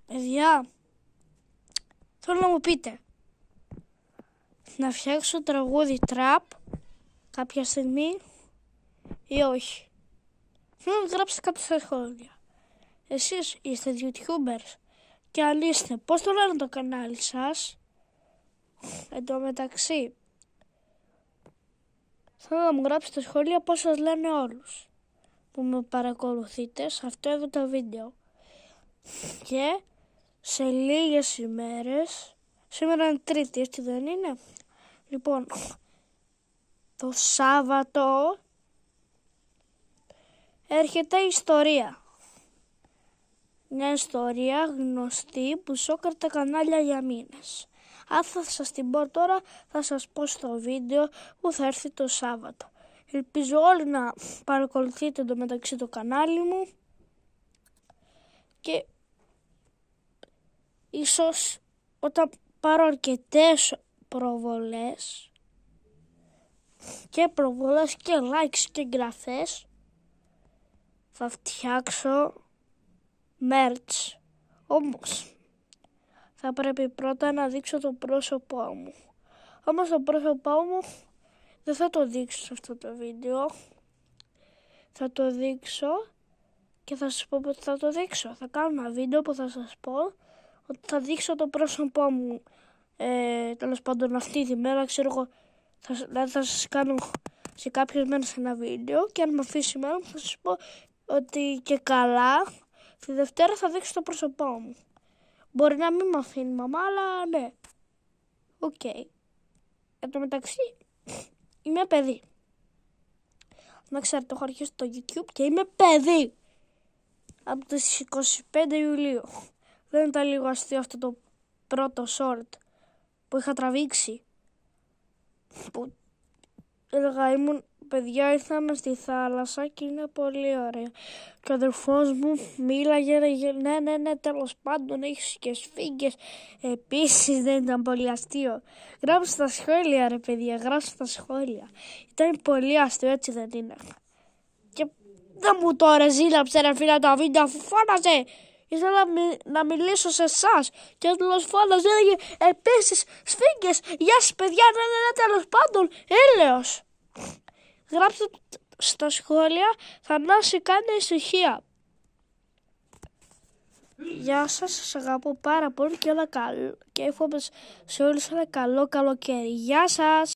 Παιδιά, θέλω να μου πείτε, να φτιάξω τραγούδι τραπ κάποια στιγμή ή όχι? Θέλω να γράψετε κάτω στα σχόλια. Εσείς είστε YouTubers και αν είστε, πώς το λένε το κανάλι σας? Εν τω μεταξύ, θέλω να μου γράψετε στα σχόλια πώς σας λένε όλους που με παρακολουθείτε σε αυτό εδώ το βίντεο. Και σε λίγες ημέρες, σήμερα είναι Τρίτη, έτσι δεν είναι? Λοιπόν, το Σάββατο έρχεται η ιστορία. Μια ιστορία γνωστή που σόκαρε τα κανάλια για μήνες. Αν θα σας την πω τώρα, θα σας πω στο βίντεο που θα έρθει το Σάββατο. Ελπίζω όλοι να παρακολουθείτε εντωμεταξύ το κανάλι μου και ίσως όταν πάρω αρκετές προβολές και likes και εγγραφές θα φτιάξω merch. Όμως θα πρέπει πρώτα να δείξω το πρόσωπό μου. Όμως το πρόσωπό μου δεν θα το δείξω σε αυτό το βίντεο. Θα το δείξω και θα σας πω ότι θα το δείξω. Θα κάνω ένα βίντεο που θα σας πω ότι θα δείξω το πρόσωπό μου. Τέλος πάντων αυτή τη μέρα, ξέρω εγώ, θα σας κάνω σε κάποιες μέρες ένα βίντεο και αν με αφήσει η μέρα μου θα σας πω ότι και καλά τη Δευτέρα θα δείξω το πρόσωπό μου. Μπορεί να μην με αφήνει η μαμά, αλλά ναι. Οκ. Εν τω μεταξύ είμαι παιδί. Να ξέρετε, έχω αρχίσει το YouTube και είμαι παιδί. Από τις 25 Ιουλίου. Δεν ήταν λίγο αστείο αυτό το πρώτο short που είχα τραβήξει? Που έλεγα παιδιά, ήρθαμε στη θάλασσα και είναι πολύ ωραία. Και ο αδερφός μου μίλαγε, ναι, τέλος πάντων έχεις και σφίγγες. Επίσης δεν ήταν πολύ αστείο? Γράψτε στα σχόλια ρε παιδιά, γράψτε στα σχόλια. Ήταν πολύ αστείο, έτσι δεν είναι? Και δεν μου το ρεζίλαψε ρε φίλε το βίντεο αφού φώναζε. Ήθελα να μιλήσω σε εσάς και τέλος φώναζε, έλεγε επίσης σφίγγες, γεια σας παιδιά, ναι, τέλος πάντων, έλεος. Γράψτε στα σχόλια, Θανάση κάνει ησυχία. Γεια σας, σας αγαπώ πάρα πολύ και όλα καλά. Και εύχομαι σε όλους ένα καλό καλοκαίρι. Γεια σας.